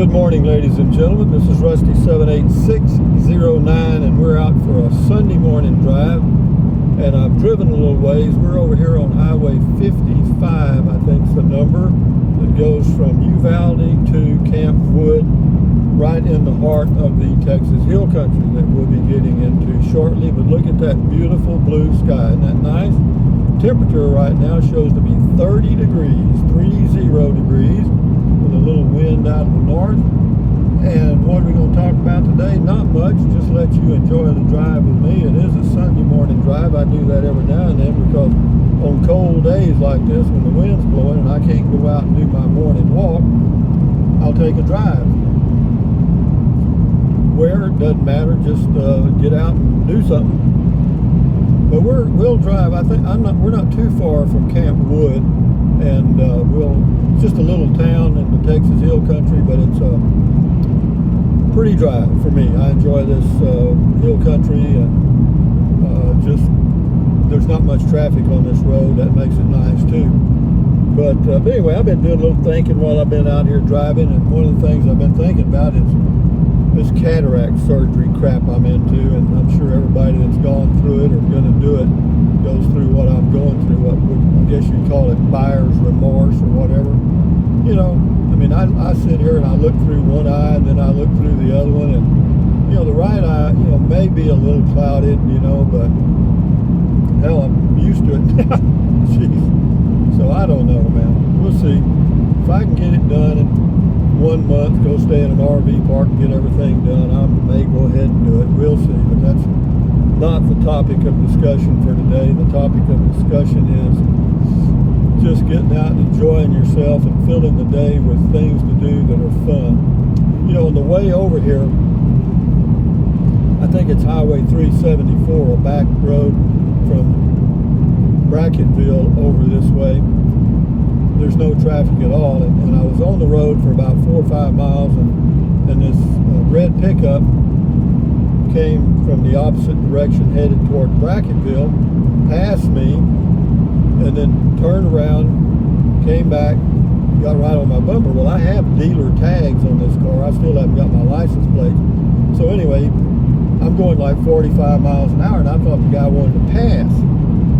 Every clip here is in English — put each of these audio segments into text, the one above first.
Good morning, ladies and gentlemen. This is Rusty 78609, and we're out for a Sunday morning drive. And I've driven a little ways. We're over here on Highway 55, I think is the number, that goes from Uvalde to Camp Wood, right in the heart of the Texas Hill Country that we'll be getting into shortly. But look at that beautiful blue sky. Isn't that nice? Temperature right now shows to be 30 degrees, 30 degrees, with a little wind out of the north. And what are we going to talk about today? Not much, just let you enjoy the drive with me. It is a Sunday morning drive. I do that every now and then because on cold days like this, when the wind's blowing and I can't go out and do my morning walk, I'll take a drive. Where, it doesn't matter, just get out and do something. But we'll drive. I think we're not too far from Camp Wood, and just a little town in the Texas Hill Country, but it's a pretty drive for me. I enjoy this hill country, and just there's not much traffic on this road. That makes it nice too. But anyway, I've been doing a little thinking while I've been out here driving, and one of the things I've been thinking about is this cataract surgery crap I'm into, and I'm sure everybody that's gone through it or going to do it goes through what I'm going through. What I guess you'd call it buyer's remorse or whatever. You know, I mean, I sit here and I look through one eye and then I look through the other one, and you know, the right eye, you know, may be a little clouded, you know, but hell, I'm used to it now. Jeez. So I don't know, man. We'll see. If I can get it done in 1 month, go stay in an RV park and get everything done, I may go ahead and do it. We'll see. But that's not the topic of discussion for today. The topic of discussion is just getting out and enjoying yourself and filling the day with things to do that are fun. You know, on the way over here, I think it's Highway 374, a back road from Brackettville over this way. There's no traffic at all, and I was on the road for about 4 or 5 miles, and this red pickup came from the opposite direction headed toward Brackettville, passed me, and then turned around, came back, got right on my bumper. Well, I have dealer tags on this car. I still haven't got my license plate. So anyway, I'm going like 45 miles an hour, and I thought the guy wanted to pass.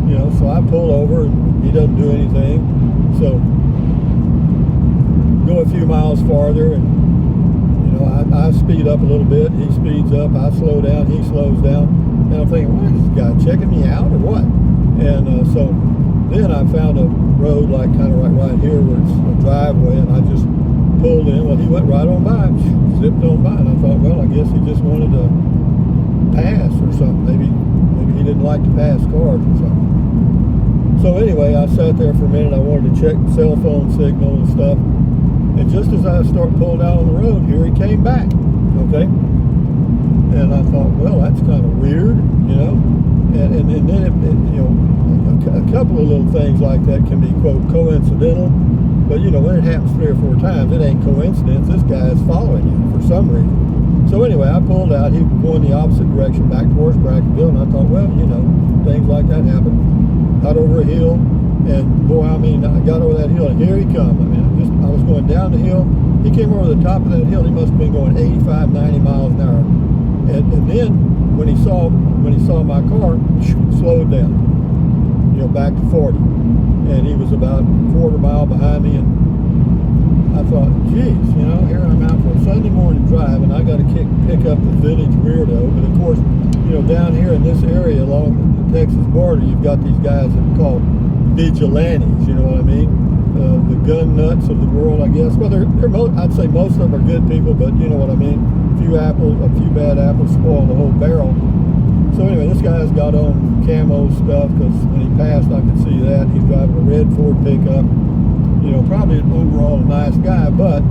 You know, so I pull over, and he doesn't do anything. So go a few miles farther, and you know, I speed up a little bit. He speeds up. I slow down. He slows down. And I'm thinking, what is this guy checking me out or what? And so then I found a road like kind of right here where it's a driveway, and I just pulled in. Well, he went right on by, zipped on by, and I thought, well, I guess he just wanted to pass or something. Maybe he didn't like to pass cars or something. So anyway, I sat there for a minute. I wanted to check cell phone signal and stuff. And just as I pulled out on the road here, he came back. Okay? And I thought, well, that's kind of weird, you know? And then, you know, a couple of little things like that can be, quote, coincidental. But, you know, when it happens 3 or 4 times, it ain't coincidence. This guy is following you for some reason. So anyway, I pulled out. He was going the opposite direction back towards Brackettville. And I thought, well, you know, things like that happen. Got over a hill, and boy, I mean, I got over that hill, and here he come. I mean, I was going down the hill. He came over the top of that hill. He must have been going 85, 90 miles an hour. And then when he saw my car, slowed down, you know, back to 40. And he was about a quarter mile behind me, and I thought, geez, you know, here I'm out for a Sunday morning drive, and I got to pick up the village weirdo. But of course, you know, down here in this area along the Texas border, you've got these guys that are called vigilantes, you know what I mean? The gun nuts of the world, I guess. Well, I'd say most of them are good people, but you know what I mean? A few bad apples spoil the whole barrel. So anyway, this guy's got on camo stuff, because when he passed, I could see that. He's driving a red Ford pickup. You know, probably overall a nice guy, but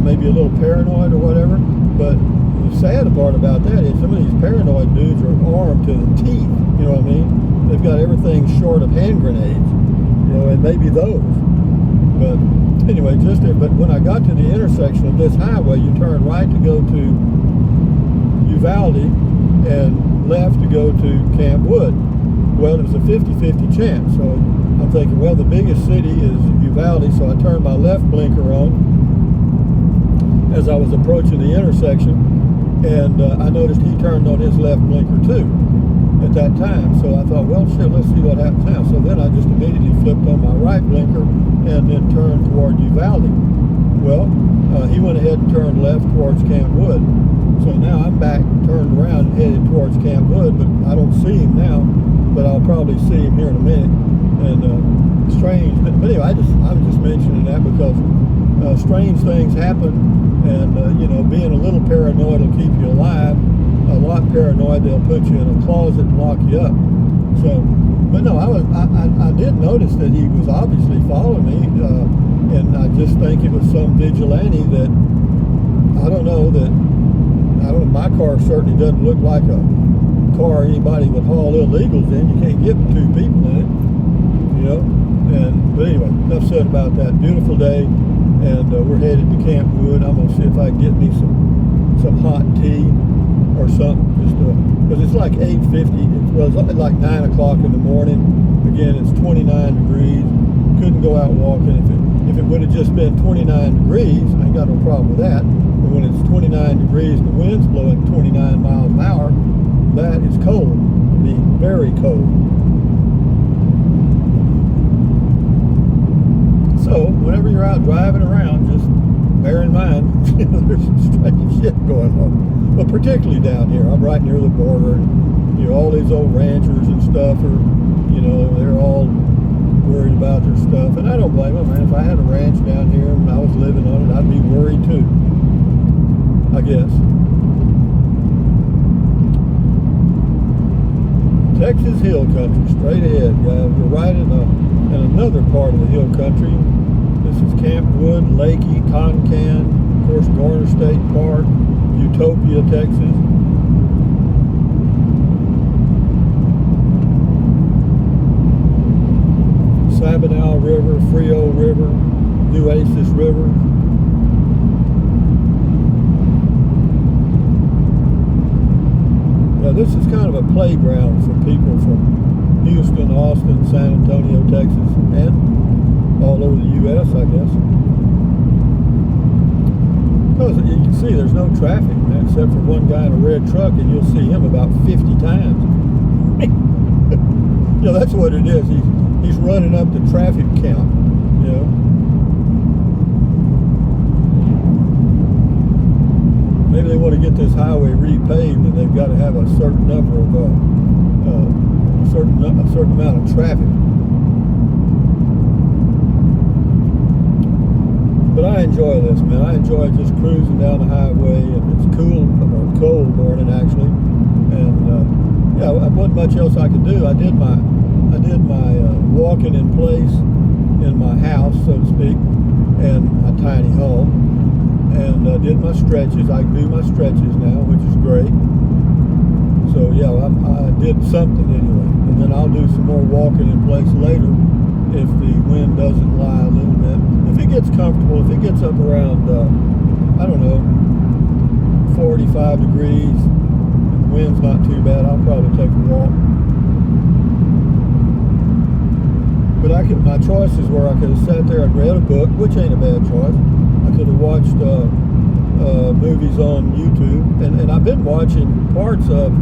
maybe a little paranoid or whatever. But the sad part about that is some of these paranoid dudes are armed to the teeth. You know what I mean? They've got everything short of hand grenades. You know, and maybe those. But anyway, but when I got to the intersection of this highway, you turn right to go to Uvalde and left to go to Camp Wood. Well, it was a 50-50 chance. So I'm thinking, well, the biggest city is Uvalde, so I turned my left blinker on, as I was approaching the intersection, and I noticed he turned on his left blinker too at that time. So I thought, well, shit, let's see what happens now. So then I just immediately flipped on my right blinker and then turned toward Uvalde. Well, he went ahead and turned left towards Camp Wood. So now I'm back, turned around and headed towards Camp Wood, but I don't see him now, but I'll probably see him here in a minute. And strange, but anyway, I was just mentioning that because strange things happen, and you know, being a little paranoid will keep you alive. A lot paranoid, they'll put you in a closet and lock you up. So, but no, I did notice that he was obviously following me, and I just think it was some vigilante that I don't know. My car certainly doesn't look like a car anybody would haul illegals in. You can't get two people in it, you know. But anyway, enough said about that. Beautiful day, and we're headed to Camp Wood. I'm gonna see if I can get me some hot tea or something, just because it's like 8:50. It's like 9 o'clock in the morning. Again, it's 29 degrees. Couldn't go out walking. If it would have just been 29 degrees, I ain't got no problem with that. But when it's 29 degrees and the wind's blowing 29 miles an hour, that is cold. I mean, very cold. So whenever you're out driving around, just bear in mind there's some strange shit going on. But particularly down here, I'm right near the border, and you know, all these old ranchers and stuff are, you know, they're all worried about their stuff, and I don't blame them, man. If I had a ranch down here and I was living on it, I'd be worried too, I guess. Texas Hill Country, straight ahead, guys. We're right in another part of the hill country. This is Camp Wood, Lakey, Concan, of course, Garner State Park, Utopia, Texas. Sabinal River, Frio River, Nueces River. Now this is kind of a playground for people from Houston, Austin, San Antonio, Texas, and all over the U.S., I guess. Because you can see there's no traffic, man, except for one guy in a red truck, and you'll see him about 50 times. You know, that's what it is. He's running up the traffic count, you know. Maybe they want to get this highway repaved, and they've got to have a certain number of a certain amount of traffic. But I enjoy this, man. I enjoy just cruising down the highway, and it's cool, or cold morning actually, and yeah, there wasn't much else I could do. I did my walking in place in my house, so to speak, and my tiny home, and did my stretches. I can do my stretches now, which is great. So yeah, I did something anyway, and then I'll do some more walking in place later if the wind doesn't lie a little bit. If it gets comfortable, if it gets up around I don't know, 45 degrees, and the wind's not too bad, I'll probably take a walk. But my choices were I could have sat there and read a book, which ain't a bad choice. I could have watched movies on YouTube, and I've been watching parts of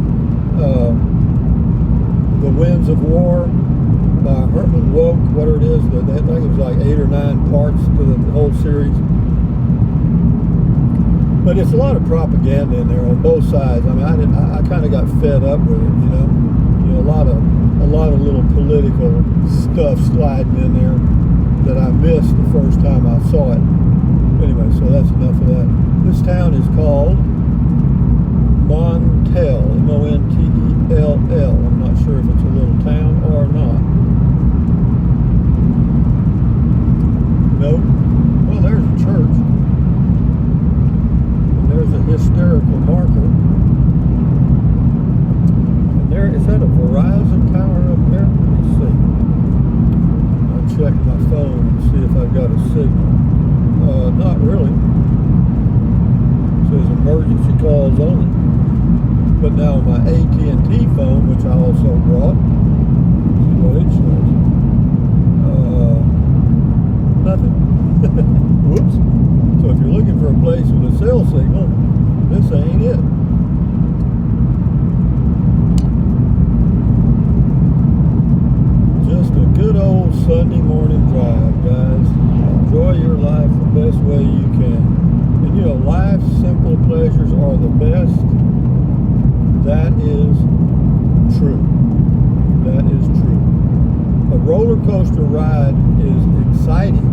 The Winds of War by Herman Wouk, whatever it is. I think it was like 8 or 9 parts to the whole series. But it's a lot of propaganda in there on both sides. I mean, I kind of got fed up with it, you know. You know, a lot of little political stuff sliding in there that I missed the first time I saw it. Anyway, so that's enough of that. This town is called Montell, M-O-N-T-E-L-L. I'm not sure if it's a little town or not. Nope. Well, there's a church. And there's a hysterical marker. And there, is that a Verizon tower up there? Let me see. I'll check my phone and see if I've got a signal. Not really. It says emergency calls only. But now my AT&T phone, which I also brought, see what it says. Nothing. Whoops. So if you're looking for a place with a cell signal. This ain't it. Just a good old Sunday morning drive, guys. Enjoy your life the best way you can. And you know, life's simple pleasures are the best. That is true. That is true. A roller coaster ride is exciting,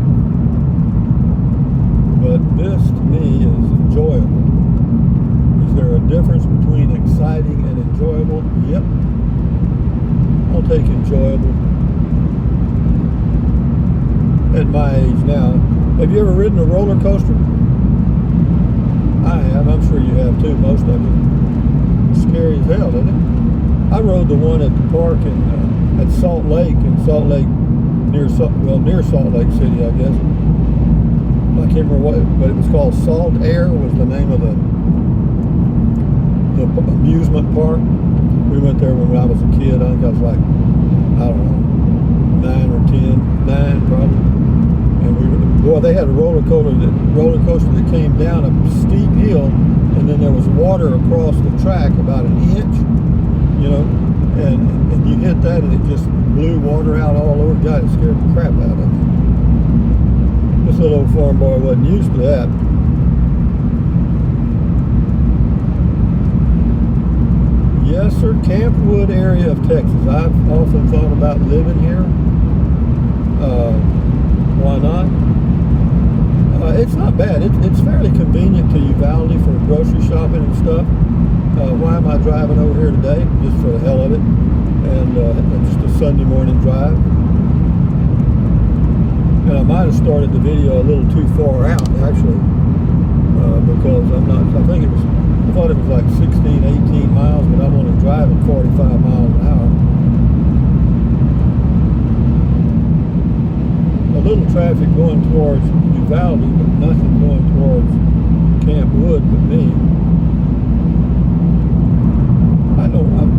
but this to me is enjoyable. Is there a difference between exciting and enjoyable? Yep. I'll take enjoyable. At my age now. Have you ever ridden a roller coaster? I have. I'm sure you have too, most of you. It's scary as hell, isn't it? I rode the one at the park at Salt Lake, near Salt Lake City, I guess. I can't remember what, but it was called Salt Air was the name of the amusement park. We went there when I was a kid. I think I was like, I don't know, 9 or 10, 9 probably. And boy, they had a roller coaster that came down a steep hill, and then there was water across the track about an inch, you know, and you hit that and it just blew water out all over. God, it scared the crap out of me. This little old farm boy wasn't used to that. Yes, sir, Camp Wood area of Texas. I've often thought about living here. Why not? It's not bad. It's fairly convenient to Uvalde for grocery shopping and stuff. Why am I driving over here today? Just for the hell of it. And just a Sunday morning drive. And I might have started the video a little too far out, actually, because I thought it was like 16, 18 miles, but I'm only driving 45 miles an hour. A little traffic going towards Uvalde, but nothing going towards Camp Wood but me.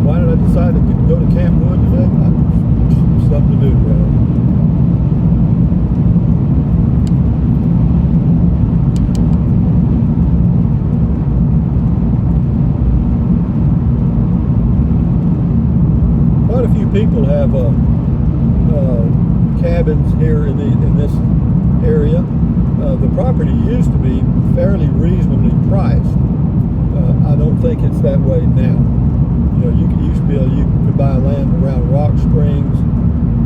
Why did I decide to go to Camp Wood today? Something to do, guys. Quite a few people have cabins here in this area. The property used to be fairly reasonably priced. I don't think it's that way now. You know, you could buy land around Rock Springs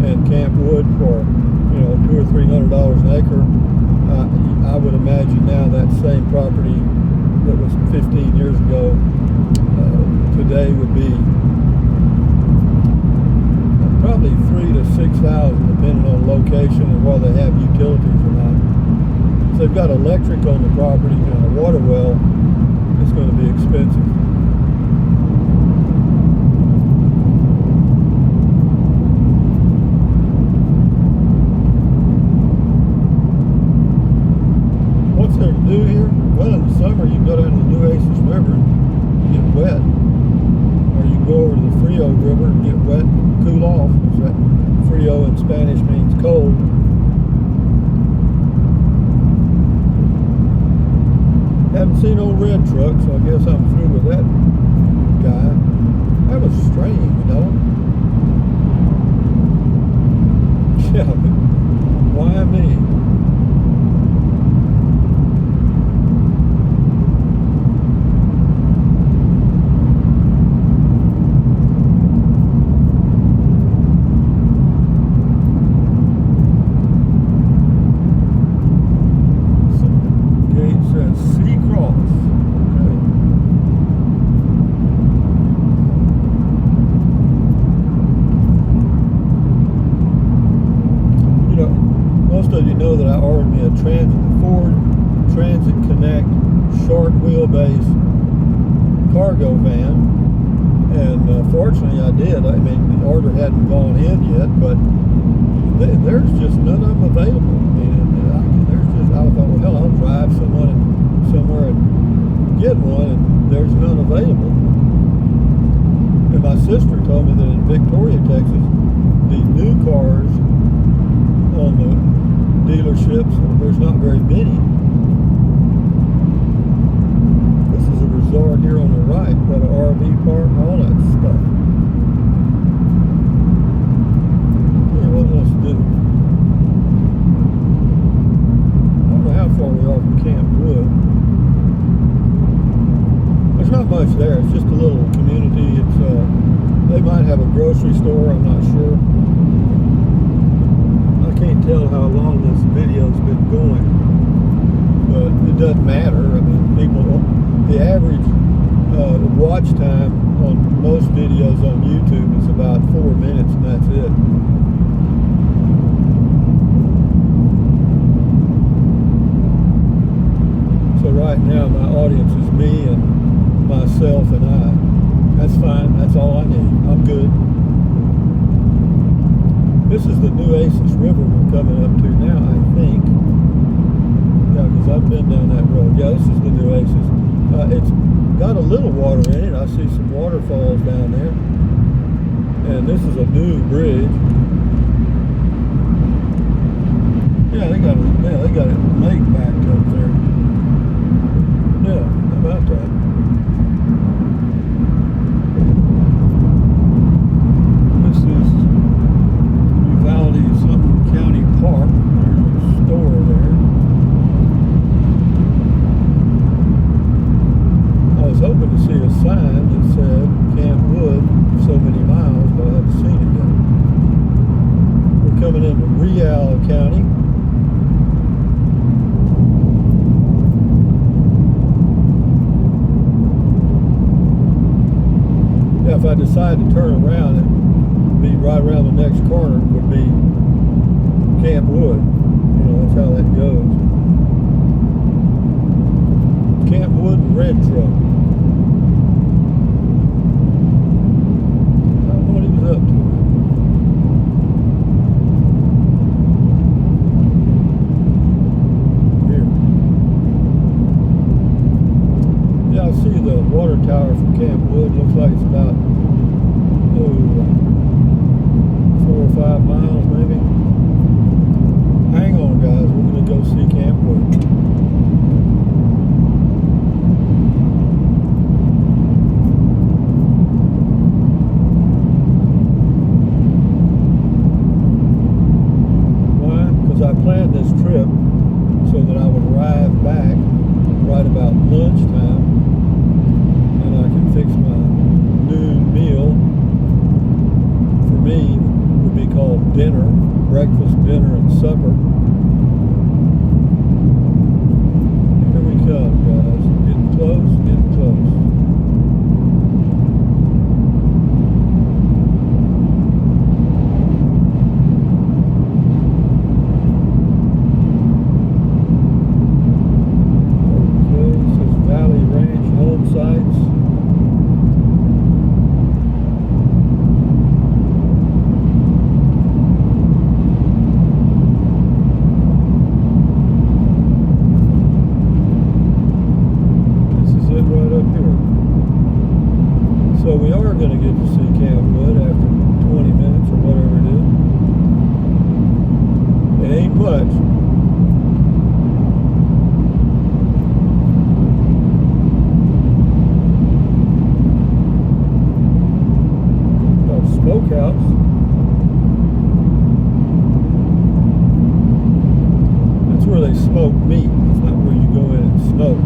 and Camp Wood for, you know, $200 or $300 an acre. I would imagine now that same property that was 15 years ago today would be probably $3,000 to $6,000, depending on location and whether they have utilities or not. If they've got electric on the property and a water well, it's going to be expensive. What's there to do here? Well, in the summer you can go down to the Nueces River and get wet. Or you can go over to the Frio River and get wet and cool off, because that Frio in Spanish means cold. Haven't seen old red truck, so I guess I'm through with that guy. That was strange, you know? Yeah, why me? That I ordered me a Ford Transit Connect short wheelbase cargo van, and fortunately I did. I mean, the order hadn't gone in yet, but there's just none of them available. I mean, I thought, well, hell, I'll drive somewhere and get one, and there's none available. And my sister told me that in Victoria, Texas, the new cars on the dealerships, there's not very many. there. It's just a little community. It's they might have a grocery store. I'm not sure. I can't tell how long this video's been going, but it doesn't matter. I mean, the average watch time on most videos on YouTube is about 4 minutes, and that's it. So right now my audience is me and myself and I. That's fine. That's all I need. I'm good. This is the Nueces River we're coming up to now, I think. Yeah, because I've been down that road. Yeah, this is the Nueces. It's got a little water in it. I see some waterfalls down there. And this is a new bridge. Yeah, they got a lake backed up there. Yeah, how about that? This is Uvalde something County Park. There's a store there. I was hoping to see a sign that said Camp Wood so many miles, but I haven't seen it yet. We're coming into Real County. Yeah, if I decide to turn around, it'd be right around the next corner would be Camp Wood. You know, that's how that goes. Camp Wood and Red Truck. I don't know what he was up to. Here. Yeah, I see the water tower from Camp Wood. Looks like it's about 4 or 5 miles maybe. Hang on, guys. We're going to go see Camp Wood. I planned this trip so that I would arrive back right about lunchtime, and I can fix my noon meal. For me, would be called dinner, breakfast, dinner, and supper. Here we come, guys. Getting close, getting close. So we are going to get to see Camp Wood after 20 minutes or whatever it is. It ain't much. Got a smokehouse. That's where they smoke meat. It's not where you go in and smoke.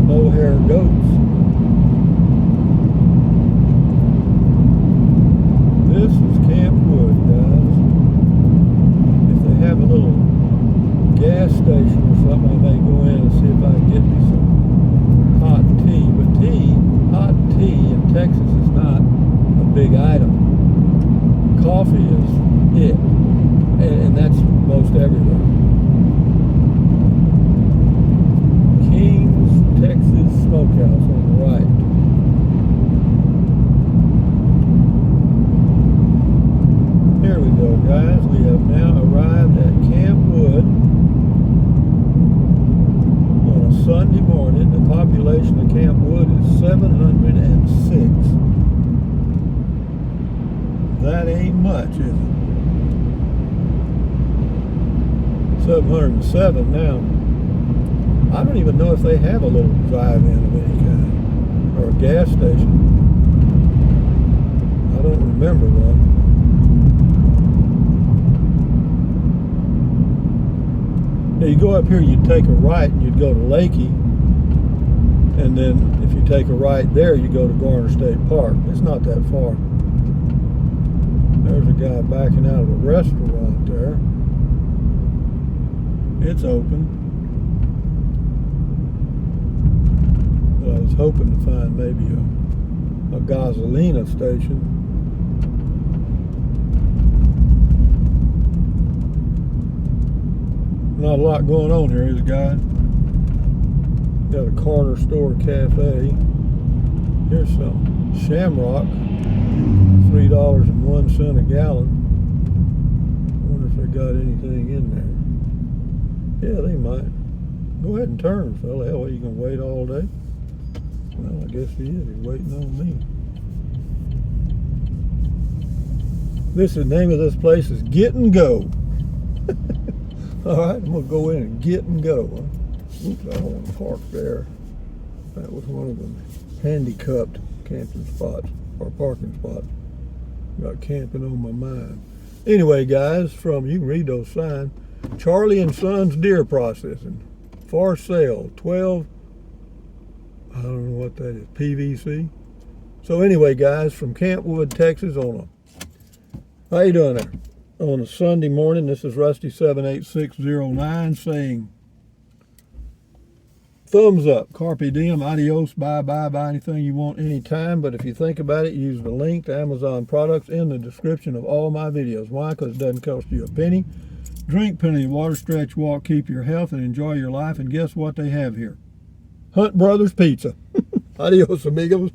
No-hair goats. This is Camp Wood, guys. If they have a little gas station or something, I may go in and see if I can get me some hot tea. But hot tea in Texas is not a big item. Coffee is it. And that's most everywhere. Texas Smokehouse on the right. Here we go, guys. We have now arrived at Camp Wood on a Sunday morning. The population of Camp Wood is 706. That ain't much, is it? 707 now. I don't even know if they have a little drive-in of any kind, or a gas station. I don't remember one. Now you go up here, you'd take a right, and you'd go to Lakey, And then if you take a right there, you go to Garner State Park. It's not that far. There's a guy backing out of a restaurant there. It's open. But I was hoping to find maybe a gasolina station. Not a lot going on here, is it, guys? Got a corner store cafe. Here's some Shamrock, $3.01 a gallon. Wonder if they got anything in there. Yeah, they might. Go ahead and turn, fella. Hell, you gonna wait all day? Well, I guess he is. He's waiting on me. The name of this place is Get and Go. All right, I'm gonna go in and get and go. Oops, I don't want to park there. That was one of them handicapped camping spots or parking spots. Got camping on my mind. Anyway, guys, you can read those signs. Charlie and Sons Deer Processing for sale. 12. I don't know what that is. PVC. So anyway, guys, from Campwood, Texas, how you doing there? On a Sunday morning, this is Rusty78609 saying, thumbs up, carpe diem, adios, bye, buy anything you want anytime. But if you think about it, use the link to Amazon products in the description of all my videos. Why? Because it doesn't cost you a penny. Drink plenty of water, stretch, walk, keep your health, and enjoy your life. And guess what they have here? Hunt Brothers Pizza. Adios, amigos.